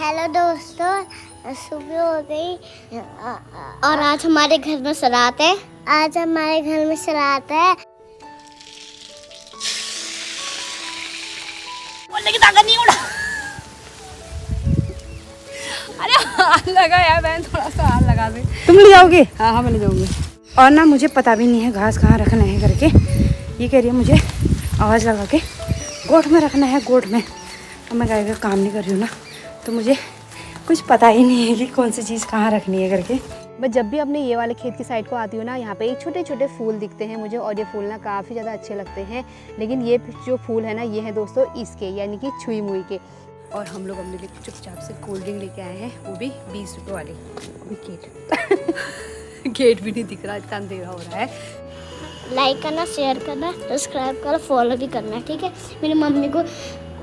Hello दोस्तों, सुबह हो गई और आज हमारे घर में सरात है। बोलने की ताकत नहीं उड़ा। अरे हाथ लगा यार, बहन थोड़ा सा हाथ लगा दे। तुम ले जाओगे? हाँ मैं ले जाऊंगी। और ना मुझे पता भी नहीं है घास कहाँ रखना है करके। ये कह रही है मुझे आवाज़ लगा के गोठ में रखना है, गोठ में। अब मैं गाय का काम नहीं कर रही हूँ ना, तो मुझे कुछ पता ही नहीं है कि कौन सी चीज़ कहाँ रखनी है करके। मैं जब भी अपने ये वाले खेत की साइड को आती हूँ ना, यहाँ पे छोटे छोटे फूल दिखते हैं मुझे, और ये फूल ना काफ़ी ज़्यादा अच्छे लगते हैं। लेकिन ये जो फूल है ना, ये है दोस्तों इसके, यानी कि छुई मुई के। और हम लोग अपने लिए चुपचाप से कोल्ड ड्रिंक लेके आए हैं, वो भी 20 रुपये वाली। विकेट गेट भी नहीं दिख रहा, इतना अंधेरा हो रहा है। लाइक करना, शेयर करना, सब्सक्राइब करना, फॉलो भी करना, ठीक है। मेरी मम्मी को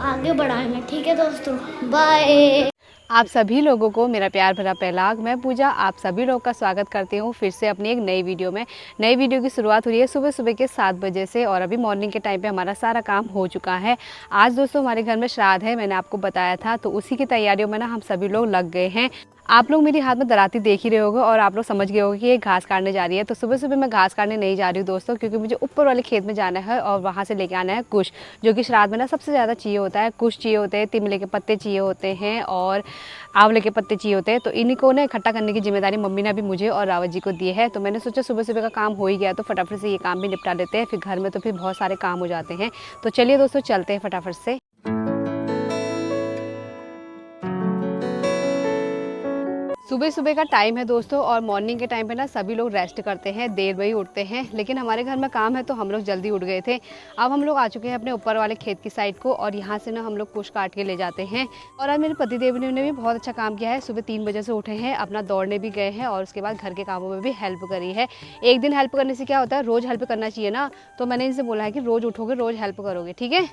आगे बढ़ाना, ठीक है दोस्तों। बाय। आप सभी लोगों को मेरा प्यार भरा पहलाग, मैं पूजा आप सभी लोगों का स्वागत करती हूँ फिर से अपनी एक नई वीडियो में। नई वीडियो की शुरुआत हो रही है सुबह सुबह के 7 बजे से, और अभी मॉर्निंग के टाइम पे हमारा सारा काम हो चुका है। आज दोस्तों हमारे घर में श्राद्ध है, मैंने आपको बताया था, तो उसी की तैयारियों में ना हम सभी लोग लग गए हैं। आप लोग मेरी हाथ में दराती देख ही रहे होगे और आप लोग समझ गए होगे कि ये घास काटने जा रही है। तो सुबह सुबह मैं घास काटने नहीं जा रही हूँ दोस्तों, क्योंकि मुझे ऊपर वाले खेत में जाना है और वहाँ से लेके आना है कुश, जो कि श्राद्ध में ना सबसे ज़्यादा चाहिए होता है। कुश चाहिए होते हैं, तिमले के पत्ते चाहिए होते हैं और आंवले के पत्ते चाहिए होते हैं। तो इन्हीं को ना इकट्ठा करने की जिम्मेदारी मम्मी ने अभी मुझे और रावत जी को दी है। तो मैंने सोचा सुबह सुबह का काम हो ही गया तो फटाफट से ये काम भी निपटा लेते हैं, फिर घर में तो फिर बहुत सारे काम हो जाते हैं। तो चलिए दोस्तों चलते हैं फटाफट से। सुबह सुबह का टाइम है दोस्तों, और मॉर्निंग के टाइम पे ना सभी लोग रेस्ट करते हैं, देर में ही उठते हैं। लेकिन हमारे घर में काम है तो हम लोग जल्दी उठ गए थे। अब हम लोग आ चुके हैं अपने ऊपर वाले खेत की साइड को, और यहाँ से ना हम लोग कुछ काट के ले जाते हैं। और आज मेरे पतिदेव ने भी बहुत अच्छा काम किया है। सुबह 3 बजे से उठे हैं, अपना दौड़ने भी गए हैं और उसके बाद घर के कामों में भी हेल्प करी है। एक दिन हेल्प करने से क्या होता है, रोज़ हेल्प करना चाहिए ना। तो मैंने इनसे बोला है कि रोज़ उठोगे, रोज़ हेल्प करोगे, ठीक है।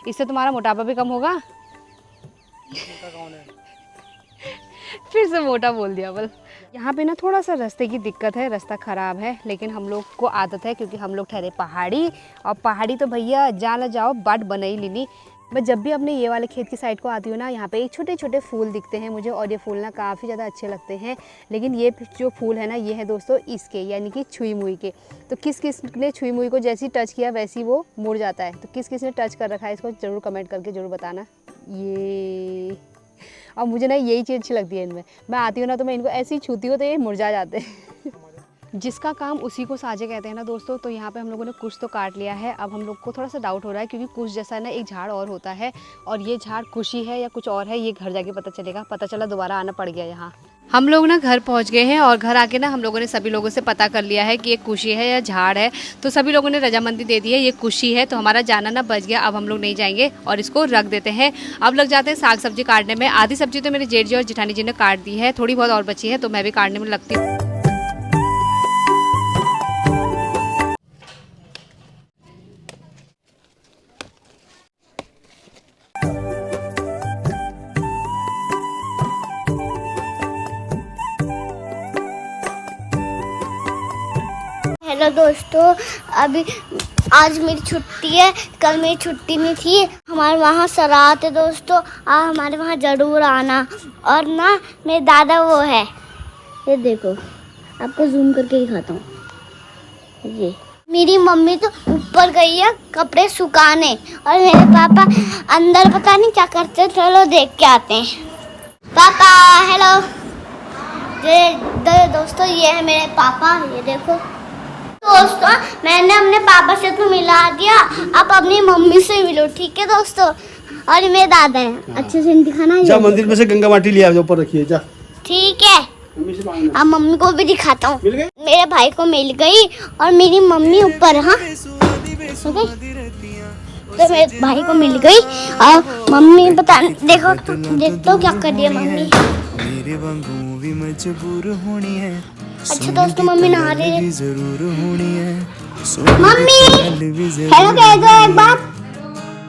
इससे तुम्हारा मोटापा भी कम होगा। फिर से मोटा बोल दिया बल। यहाँ पे ना थोड़ा सा रास्ते की दिक्कत है, रास्ता ख़राब है, लेकिन हम लोग को आदत है क्योंकि हम लोग ठहरे पहाड़ी, और पहाड़ी तो भैया जा ना जाओ बाट बना ही लेनी। मैं जब भी अपने ये वाले खेत की साइड को आती हूँ ना, यहाँ पे छोटे छोटे फूल दिखते हैं मुझे, और ये फूल ना काफ़ी ज़्यादा अच्छे लगते हैं। लेकिन ये जो फूल है ना, ये है दोस्तों इसके, यानी कि छुई मुई के। तो किस किस ने छुई मुई को जैसी टच किया वैसी वो मुड़ जाता है। तो किस किस ने टच कर रखा है इसको ज़रूर कमेंट करके ज़रूर बताना। ये और मुझे ना यही चीज़ अच्छी लगती है इनमें। मैं आती हूँ ना तो मैं इनको ऐसे ही छूती हूँ तो ये मुरझा जाते हैं। जिसका काम उसी को साझे कहते हैं ना दोस्तों। तो यहाँ पे हम लोगों ने कुछ तो काट लिया है। अब हम लोग को थोड़ा सा डाउट हो रहा है, क्योंकि कुछ जैसा ना एक झाड़ और होता है, और ये झाड़ कुशी है या कुछ और है, ये घर जाके पता चलेगा। पता चला दोबारा आना पड़ गया यहाँ। हम लोग ना घर पहुँच गए हैं, और घर आके ना हम लोगों ने सभी लोगों से पता कर लिया है कि ये कुशी है या झाड़ है। तो सभी लोगों ने रजामंदी दे दी है, ये कुशी है। तो हमारा जाना ना बच गया। अब हम लोग नहीं जाएंगे और इसको रख देते हैं। अब लग जाते हैं साग सब्जी काटने में। आधी सब्जी तो मेरे जेठ जी और जेठानी जी ने काट दी है, थोड़ी बहुत और बची है, तो मैं भी काटने में लगती हूँ। हेलो दोस्तों, अभी आज मेरी छुट्टी है, कल मेरी छुट्टी नहीं थी। हमारे वहाँ सरात है दोस्तों, आप हमारे वहाँ ज़रूर आना। और ना मेरे दादा वो है, ये देखो, आपको जूम करके दिखाता हूँ। ये मेरी मम्मी तो ऊपर गई है कपड़े सुखाने, और मेरे पापा अंदर पता नहीं क्या करते हैं। चलो देख के आते हैं। पापा हेलो। ये दोस्तों ये है मेरे पापा, ये देखो दोस्तों, मैंने अपने पापा से तो मिला दिया, अब अपनी मम्मी से मिलो, ठीक है दोस्तों। और ये मेरे दादा हैं, अच्छे से दिखाना। जा मंदिर में से गंगा माटी ले आओ, ऊपर रखिए जा, ठीक है। अब मम्मी को भी दिखाता हूँ। मेरे भाई को मिल गई और मेरी मम्मी ऊपर। हाँ तो मेरे भाई को मिल गई और मम्मी पता देखो तो क्या कर दिया मम्मी। अच्छा दोस्तों, मम्मी नहा रही है। मम्मी हेलो कह दो एक बार।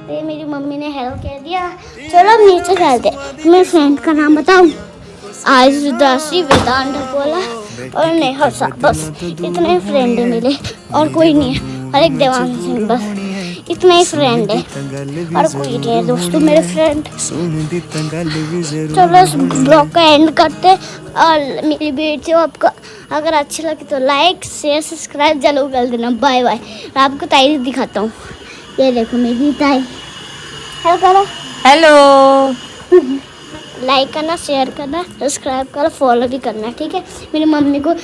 ये मेरी मम्मी ने हेलो कह दिया। चलो अब नीचे चलते। मेरे फ्रेंड का नाम बताऊं, आज रुद्राश्री, वेदांत बोला और नेहा सा, बस इतने फ्रेंड मिले और कोई नहीं है। और एक देवांश सिंह, बस इतना ही फ्रेंड है और कोई नहीं है दोस्तों मेरे फ्रेंड। चलो इस ब्लॉग का एंड करते हैं और मेरी वीडियो आपको अगर अच्छी लगी तो लाइक शेयर सब्सक्राइब जरूर कर देना। Bye bye. आपको ताई दिखाता हूँ, ये देखो मेरी ताई। हेलो करो। हेलो। लाइक करना, शेयर करना, सब्सक्राइब करना, फॉलो भी करना, ठीक है। मेरी मम्मी को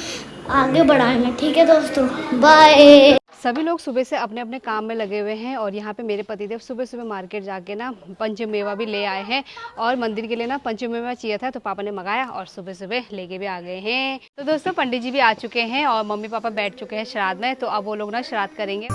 आगे बढ़ाना, ठीक है दोस्तों। बाय। सभी लोग सुबह से अपने अपने काम में लगे हुए हैं और यहाँ पे मेरे पतिदेव सुबह सुबह मार्केट जाके ना पंचमेवा भी ले आए हैं और मंदिर के लिए ना पंचमेवा चाहिए था तो पापा ने मंगाया और सुबह सुबह लेके भी आ गए हैं। तो दोस्तों पंडित जी भी आ चुके हैं और मम्मी पापा बैठ चुके हैं श्राद्ध में, तो अब वो लोग ना श्राद्ध करेंगे।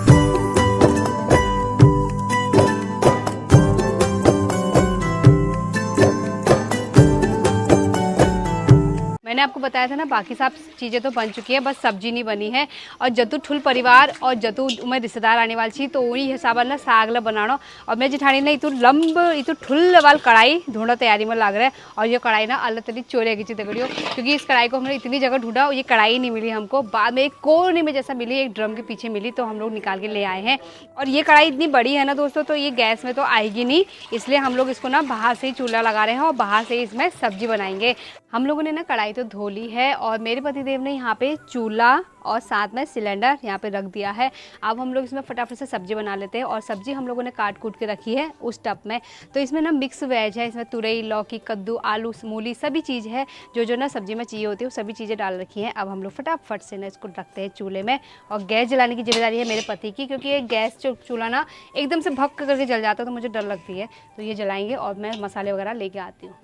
मैंने आपको बताया था ना बाकी सब चीज़ें तो बन चुकी है, बस सब्जी नहीं बनी है। और जतु ठुल परिवार और जतु में रिश्तेदार आने वाली थी तो वही हिसाब ना साग ला बनाना। और मैं जिठानी ने इतु लंब इतु ठुल वाल कढ़ाई ढूंढा तैयारी में लग रहा है। और ये कढ़ाई ना अल्लाह तली चोरे की तगड़ियों, क्योंकि इस कढ़ाई को हमने इतनी जगह ढूंढा और ये कढ़ाई नहीं मिली हमको। बाद में एक कोने में जैसा मिली, एक ड्रम के पीछे मिली तो हम लोग निकाल के ले आए हैं। और ये कढ़ाई इतनी बड़ी है ना दोस्तों, तो ये गैस में तो आएगी नहीं, इसलिए हम लोग इसको ना बाहर से ही चूल्हा लगा रहे हैं और बाहर से ही इसमें सब्जी बनाएंगे। हम लोगों ने ना कढ़ाई तो धो ली है और मेरे पतिदेव ने यहाँ पे चूल्हा और साथ में सिलेंडर यहाँ पे रख दिया है। अब हम लोग इसमें फटाफट से सब्जी बना लेते हैं। और सब्जी हम लोगों ने काट कूट के रखी है उस टब में। तो इसमें ना मिक्स वेज है, इसमें तुरई, लौकी, कद्दू, आलू, मूली सभी चीज़ है जो ना सब्जी में चाहिए होती है, वो सभी चीज़ें डाल रखी हैं। अब हम लोग फटाफट से ना इसको रखते हैं चूल्हे में। और गैस जलाने की जिम्मेदारी है मेरे पति की, क्योंकि ये गैस चूल्हा ना एकदम से भक्क करके जल जाता है तो मुझे डर लगती है। तो ये जलाएंगे और मैं मसाले वगैरह लेके आती हूँ।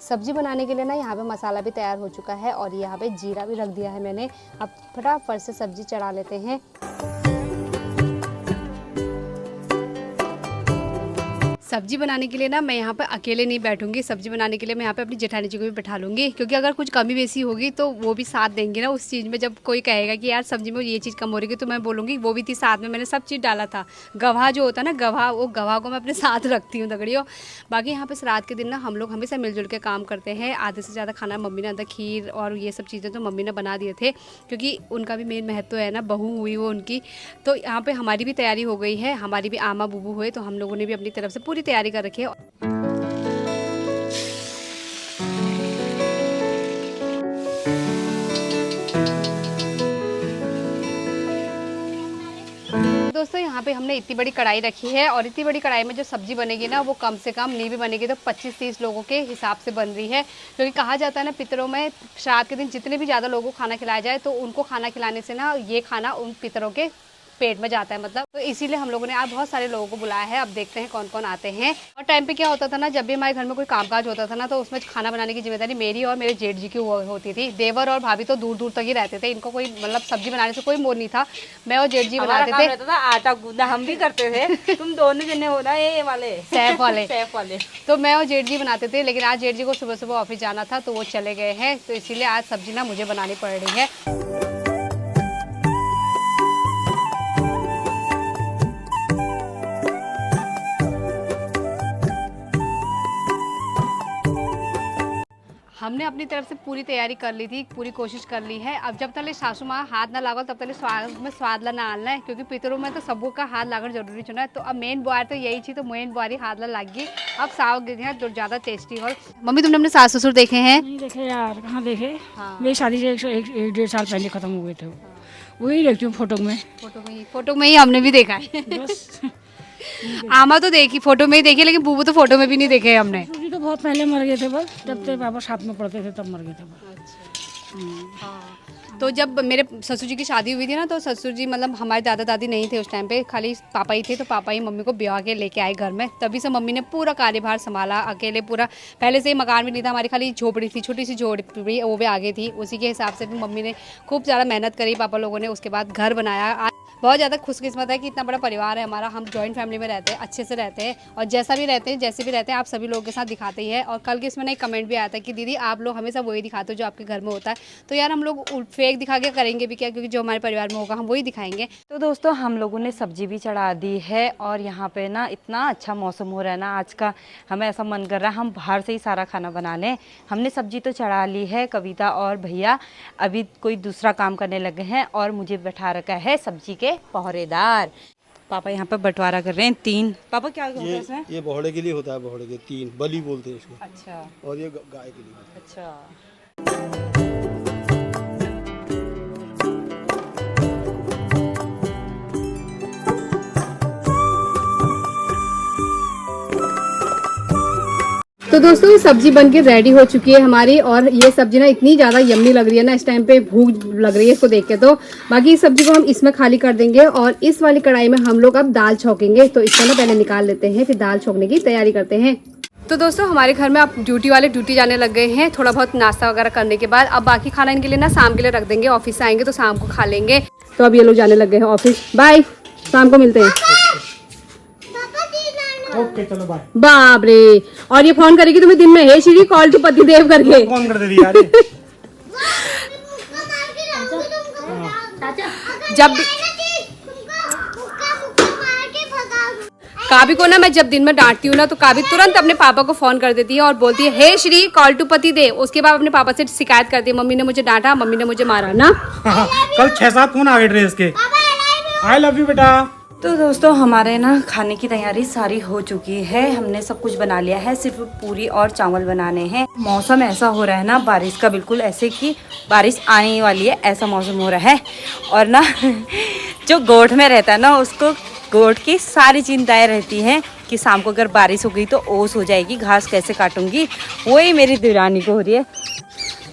सब्जी बनाने के लिए ना यहाँ पे मसाला भी तैयार हो चुका है और यहाँ पे जीरा भी रख दिया है मैंने। अब फटाफट से सब्जी चढ़ा लेते हैं। सब्जी बनाने के लिए ना मैं यहाँ पे अकेले नहीं बैठूंगी, सब्जी बनाने के लिए मैं यहाँ पे अपनी जेठानी जी को भी बैठा लूँगी, क्योंकि अगर कुछ कमी बेसी होगी तो वो भी साथ देंगे ना उस चीज़ में। जब कोई कहेगा कि यार सब्जी में ये चीज़ कम हो रही है तो मैं बोलूँगी वो भी थी साथ में, मैंने सब चीज़ डाला था। गवाह जो होता है ना गवाह, वो गवाह को मैं अपने साथ रखती हूँ दगड़ियों। बाकी यहाँ पे श्राद्ध के दिन ना हम लोग हमेशा मिलजुल के काम करते हैं। आधे से ज़्यादा खाना मम्मी ने, अंदर खीर और ये सब चीज़ें तो मम्मी ने बना दिए थे, क्योंकि उनका भी मेन महत्व है ना, बहू हुई वो उनकी। तो यहाँ पर हमारी भी तैयारी हो गई है, हमारी भी आमा बुबू हुए, तो हम लोगों ने भी अपनी तरफ से पूरी तैयारी कर रखी है। दोस्तों यहाँ पे हमने इतनी बड़ी कढ़ाई रखी है और इतनी बड़ी कढ़ाई में जो सब्जी बनेगी ना वो कम से कम नहीं भी बनेगी तो 25-30 लोगों के हिसाब से बन रही है। क्योंकि कहा जाता है ना पितरों में श्राद्ध के दिन जितने भी ज़्यादा लोगों को खाना खिलाया जाए तो उनको खाना खिलाने से ना ये खाना उन पितरों के पेट में जाता है, मतलब। तो इसीलिए हम लोगों ने आज बहुत सारे लोगों को बुलाया है। अब देखते हैं कौन कौन आते हैं। और टाइम पे क्या होता था ना, जब भी हमारे घर में कोई कामकाज होता था ना तो उसमें खाना बनाने की जिम्मेदारी मेरी और मेरे जेठ जी की होती थी। देवर और भाभी तो दूर दूर तक ही रहते थे, इनको कोई मतलब सब्जी बनाने से कोई मोह नहीं था। मैं और जेठ जी बनाते थे। आटा गूंदा हम भी करते थे। तुम दोनों जने हो ना ये वाले सैफ वाले। सैफ वाले। तो मैं और जेठ जी बनाते थे, लेकिन आज जेठ जी को सुबह सुबह ऑफिस जाना था तो वो चले गए हैं, तो इसीलिए आज सब्जी ना मुझे बनानी पड़ रही है। हमने अपनी तरफ से पूरी तैयारी कर ली थी, पूरी कोशिश कर ली है। अब जब तक सासू माँ हाथ ना लागल तब तक स्वाद में स्वाद ला ना आना है, क्योंकि पितरों में तो सबों का हाथ लागल जरूरी चुना है। तो अब मेन बुआर तो यही थी, तो मेन बुआरी हाथ ला लग गई। अब साग गिर जो ज़्यादा टेस्टी हो। मम्मी तुमने अपने सास ससुर देखे हैं? नहीं देखे यार, कहाँ देखे। हाँ। मेरी शादी से एक 1.5 साल पहले खत्म हो गए थे। वही देखती हूँ फोटो में। फोटो में ही हमने भी देखा है। बस आमा तो देखी, फोटो में ही देखी, लेकिन बूबू तो फोटो में भी नहीं देखे हमने। ससुर तो बहुत पहले मर गए थे, बस जब तक पापा साथ में पढ़ते थे तब मर गए थे बस। तो जब मेरे ससुर जी की शादी हुई थी ना तो ससुर जी मतलब हमारे दादा दादी नहीं थे उस टाइम पे, खाली पापा ही थे। तो पापा ही मम्मी को ब्याह के लेके आए घर में, तभी से मम्मी ने पूरा कार्यभार संभाला अकेले पूरा। पहले से ही मकान भी नहीं था, हमारी खाली झोपड़ी थी, छोटी सी झोपड़ी, वो भी आगे थी। उसी के हिसाब से भी मम्मी ने खूब ज़्यादा मेहनत करी पापा लोगों ने, उसके बाद घर बनाया। बहुत ज़्यादा खुशकिस्मत है कि इतना बड़ा परिवार है हमारा, हम जॉइंट फैमिली में रहते हैं, अच्छे से रहते हैं और जैसा भी रहते हैं, जैसे भी रहते हैं आप सभी लोगों के साथ दिखाते ही है। और कल के इसमें एक कमेंट भी आया था कि दीदी आप लोग हमेशा वही दिखाते हो जो आपके घर में होता है, तो यार हम लोग फेक दिखा के करेंगे भी क्या, क्योंकि जो हमारे परिवार में होगा हम वही दिखाएंगे। तो दोस्तों हम लोगों ने सब्जी भी चढ़ा दी है और यहाँ पे ना इतना अच्छा मौसम हो रहा है ना आज का, हमें ऐसा मन कर रहा है हम बाहर से ही सारा खाना बना लें। हमने सब्जी तो चढ़ा ली है, कविता और भैया अभी कोई दूसरा काम करने लगे हैं और मुझे बैठा रखा है सब्जी के पहरेदार। पापा यहाँ पे बंटवारा कर रहे हैं 3। पापा क्या होता है इसमें? ये बहड़े के लिए होता है, बहड़े के 3 बलि बोलते हैं इसको। अच्छा। और ये गाय के लिए। अच्छा। तो दोस्तों ये सब्जी बन के रेडी हो चुकी है हमारी, और ये सब्जी ना इतनी ज़्यादा यम्मी लग रही है ना, इस टाइम पे भूख लग रही है इसको देख के। तो बाकी इस सब्जी को हम इसमें खाली कर देंगे और इस वाली कढ़ाई में हम लोग अब दाल छौंकेंगे। तो इसको ना पहले निकाल लेते हैं, फिर दाल छौंकने की तैयारी करते हैं। तो दोस्तों हमारे घर में अब ड्यूटी वाले ड्यूटी जाने लग गए हैं, थोड़ा बहुत नाश्ता वगैरह करने के बाद। अब बाकी खाना इनके लिए ना शाम के लिए रख देंगे, ऑफिस से आएंगे तो शाम को खा लेंगे। तो अब ये लोग जाने लग गए हैं ऑफिस। बाय, शाम को मिलते हैं। ओके चलो बाय। बाप रे, और ये फोन करेगी तुम्हें दिन में, हे श्री कॉल टू पति देव करके कौन कर दे रही यार? जब काबी को ना मैं जब दिन में डांटती हूँ ना तो काबी तुरंत अपने पापा को फोन कर देती है और बोलती है हे श्री कॉल टू पति देव। उसके बाद अपने पापा से शिकायत करती है, मम्मी ने मुझे डांटा, मम्मी ने मुझे मारा ना। कल 6-7 फोन आ गए ड्रेस के। आई लव यू बेटा। तो दोस्तों हमारे ना खाने की तैयारी सारी हो चुकी है, हमने सब कुछ बना लिया है, सिर्फ पूरी और चावल बनाने हैं। मौसम ऐसा हो रहा है ना बारिश का, बिल्कुल ऐसे कि बारिश आने वाली है ऐसा मौसम हो रहा है। और ना जो गोठ में रहता है ना उसको गोठ की सारी चिंताएं रहती हैं कि शाम को अगर बारिश हो गई तो ओस हो जाएगी, घास कैसे काटूंगी, वही मेरी देवरानी को हो रही है।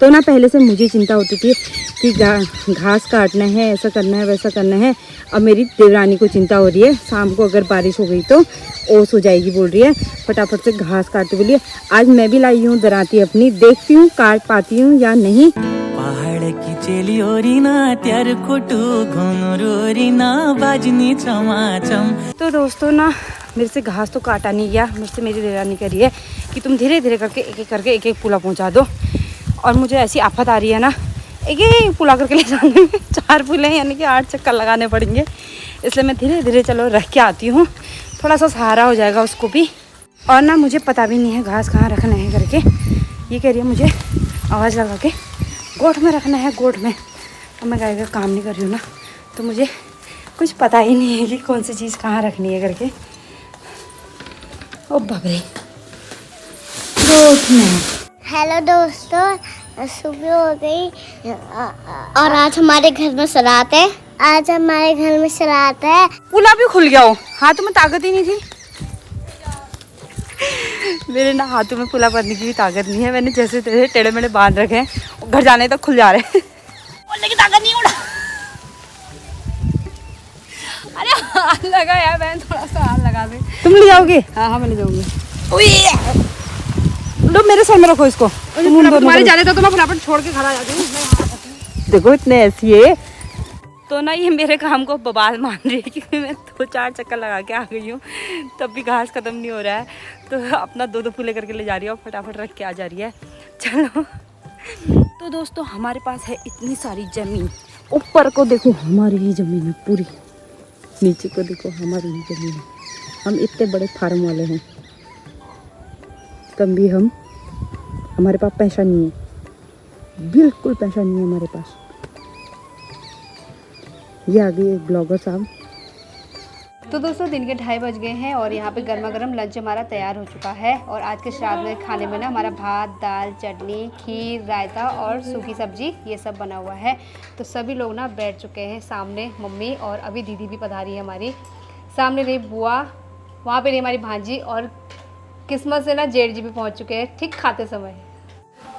तो ना पहले से मुझे चिंता होती थी कि घास काटना है, ऐसा करना है, वैसा करना है। अब मेरी देवरानी को चिंता हो रही है शाम को अगर बारिश हो गई तो ओस हो जाएगी, बोल रही है फटाफट से घास काटते बोलिए। आज मैं भी लाई हूँ दराती अपनी, देखती हूँ काट पाती हूँ या नहीं। पहाड़ की चेली ओरिना त्यार खोटू घोंगरोरिना बाजनी चमाचम। तो दोस्तों ना मेरे से घास तो काटा नहीं गया, मुझसे मेरी देवरानी कह रही है कि तुम धीरे धीरे करके एक एक पुला पहुँचा दो। और मुझे ऐसी आफत आ रही है ना, एक पुला करके ले जाने में 4 पुले यानी कि 8 चक्कर लगाने पड़ेंगे, इसलिए मैं धीरे धीरे चलो रख के आती हूँ, थोड़ा सा सहारा हो जाएगा उसको भी। और ना मुझे पता भी नहीं है घास कहाँ रखना है करके, ये कह रही है मुझे आवाज़ लगा के गोठ में रखना है, गोठ में। अब मैं गाय का काम नहीं कर रही हूँ ना, तो मुझे कुछ पता ही नहीं है कि कौन सी चीज़ कहाँ रखनी है करके। ओ बाबरे, गोठ में। हेलो दोस्तों, सुबह हो गई और आज हमारे घर में सरात है। आज हमारे घर में सरात है। पुला भी खुल गया हो, हाथों में ताकत ही नहीं थी। मेरे ना हाथों में पुला भरने की भी ताकत नहीं है, मैंने जैसे तैसे टेढ़े मेढ़े बांध रखे हैं, घर जाने तक खुल जा रहे हैं। बोलने की ताकत नहीं उड़ा। अरे हाथ लगा यार, मैं थोड़ा सा हाथ लगा दे। तुम ले जाओगे? हाँ मैं ले जाऊंगी। लो मेरे सर में रखो इसको। तुम्हारे जाने तो मैं फटाफट छोड़ के घर आ जाती हूँ। देखो इतने ऐसी है तो ना ये मेरे काम को बवाल मान रही है क्योंकि मैं 2-4 चक्कर लगा के आ गई हूँ, तब भी घास खत्म नहीं हो रहा है। तो अपना 2-2 फूले करके ले जा रही है और फटाफट रख के आ जा रही है। चलो तो दोस्तों हमारे पास है इतनी सारी ज़मीन, ऊपर को देखो हमारी ही ज़मीन है पूरी, नीचे को देखो हमारी ही ज़मीन है। हम इतने बड़े फार्म वाले हैं तब भी हमारे पास पैसा नहीं है, बिल्कुल पैसा नहीं है हमारे पास। ये आ गई एक ब्लॉगर साहब। तो दोस्तों दिन के 2:30 बज गए हैं और यहाँ पे गर्मा गर्म लंच हमारा तैयार हो चुका है। और आज के श्राद्ध में खाने में ना हमारा भात, दाल, चटनी, खीर, रायता और सूखी सब्जी ये सब बना हुआ है। तो सभी लोग ना बैठ चुके हैं सामने, मम्मी और अभी दीदी भी पधारी है हमारी। सामने रही बुआ, वहाँ पे रही हमारी भांजी और किस्मत से ना जेठ जी भी पहुँच चुके हैं ठीक खाते समय।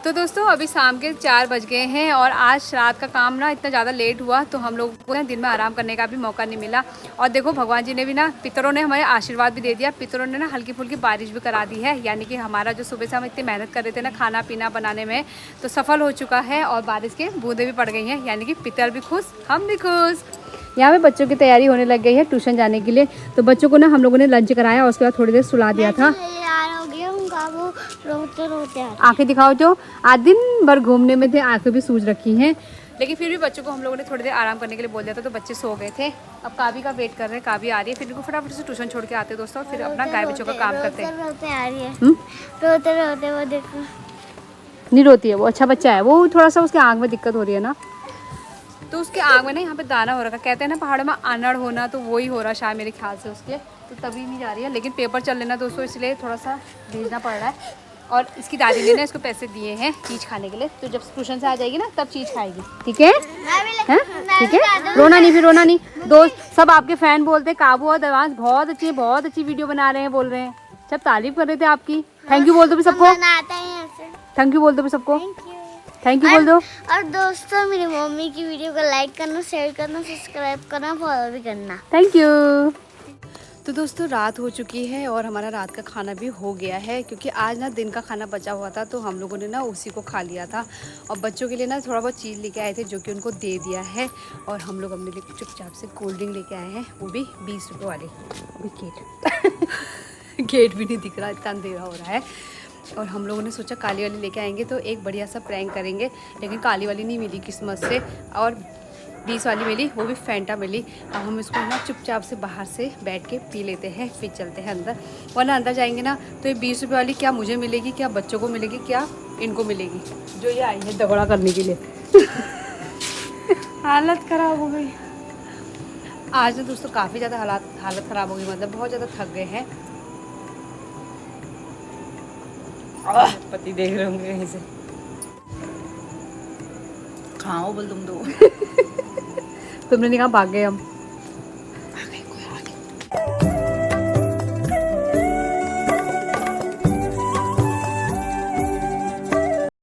तो दोस्तों अभी शाम के 4 बज गए हैं और आज श्राद्ध का काम ना इतना ज़्यादा लेट हुआ तो हम लोगों को दिन में आराम करने का भी मौका नहीं मिला। और देखो भगवान जी ने भी ना, पितरों ने हमें आशीर्वाद भी दे दिया, पितरों ने ना हल्की फुल्की बारिश भी करा दी है। यानी कि हमारा जो सुबह से हम इतनी मेहनत कर रहे थे ना खाना पीना बनाने में, तो सफल हो चुका है और बारिश के बूंदें भी पड़ गई हैं। यानी कि पितर भी खुश, हम भी खुश। यहाँ पे बच्चों की तैयारी होने लग गई है ट्यूशन जाने के लिए। तो बच्चों को ना हम लोगों ने लंच कराया और उसके बाद थोड़ी देर सुला दिया था। वो रोते रोते आंखें दिखाओ, जो आज दिन भर घूमने में थे, आंखें भी सूज रखी हैं, लेकिन फिर भी बच्चों को हम लोगों ने थोड़ी देर आराम करने के लिए बोल दिया था, तो बच्चे सो गए थे। अब काबी का वेट कर रहे हैं, काबी आ रही है, फिर इनको फटाफट से ट्यूशन छोड़ के आते हैं दोस्तों, और फिर अपना गाय बच्चों का काम करते हैं। रोते आ रही है, रोते रोते वो देखो। नहीं रोती है वो, अच्छा बच्चा है वो। थोड़ा सा उसके आँख में दिक्कत हो रही है ना, तो उसके आँख में ना यहाँ पे दाना हो रखा। कहते हैं ना पहाड़ों में अनड़ होना, तो वही हो रहा है शायद मेरे ख्याल से उसके, तो तभी नहीं जा रही है। लेकिन पेपर चल लेना दोस्तों, इसलिए थोड़ा सा भेजना पड़ रहा है। और इसकी दादी ने ना इसको पैसे दिए हैं चीज़ खाने के लिए, तो जब ट्यूशन से आ जाएगी ना तब चीज़ खाएगी, ठीक है? हैं? ठीक है, रोना नहीं, फिर रोना नहीं। दोस्त सब आपके फ़ैन बोलते हैं काबू और देवांश बहुत अच्छी वीडियो बना रहे हैं, बोल रहे हैं, सब तारीफ कर रहे थे आपकी। थैंक यू बोल दो भी सबको, थैंक यू बोल दो भी सबको, थैंक यू बोल दो। और दोस्तों मेरी मम्मी की वीडियो को लाइक करना, शेयर करना, सब्सक्राइब करना, फॉलो भी करना। Thank you. तो दोस्तों रात हो चुकी है और हमारा रात का खाना भी हो गया है, क्योंकि आज ना दिन का खाना बचा हुआ था, तो हम लोगों ने ना उसी को खा लिया था। और बच्चों के लिए ना थोड़ा बहुत चीज़ लेके आए थे, जो कि उनको दे दिया है। और हम लोग अपने लिए चुपचाप से कोल्ड ड्रिंक लेके आए हैं, वो भी 20 रुपये वाली। गेट भी नहीं दिख रहा, इतना अंधेरा हो रहा है। और हम लोगों ने सोचा काली वाली लेके आएंगे तो एक बढ़िया सा प्रैंक करेंगे, लेकिन काली वाली नहीं मिली किस्मत से, और 20 वाली मिली, वो भी फैंटा मिली। अब हम इसको ना चुपचाप से बाहर से बैठ के पी लेते हैं, फिर चलते हैं अंदर। वरना अंदर जाएंगे ना तो ये 20 रुपये वाली क्या मुझे मिलेगी, क्या बच्चों को मिलेगी, क्या इनको मिलेगी, जो ये आई है दगड़ा करने के लिए। हालत ख़राब हो गई आज ना दोस्तों काफ़ी ज़्यादा हालत ख़राब हो गई, मतलब बहुत ज़्यादा थक गए हैं। पति देख रहे होंगे कहीं से। खाओ बोल तुम दो। तुमने नहीं कहा भाग गए हम।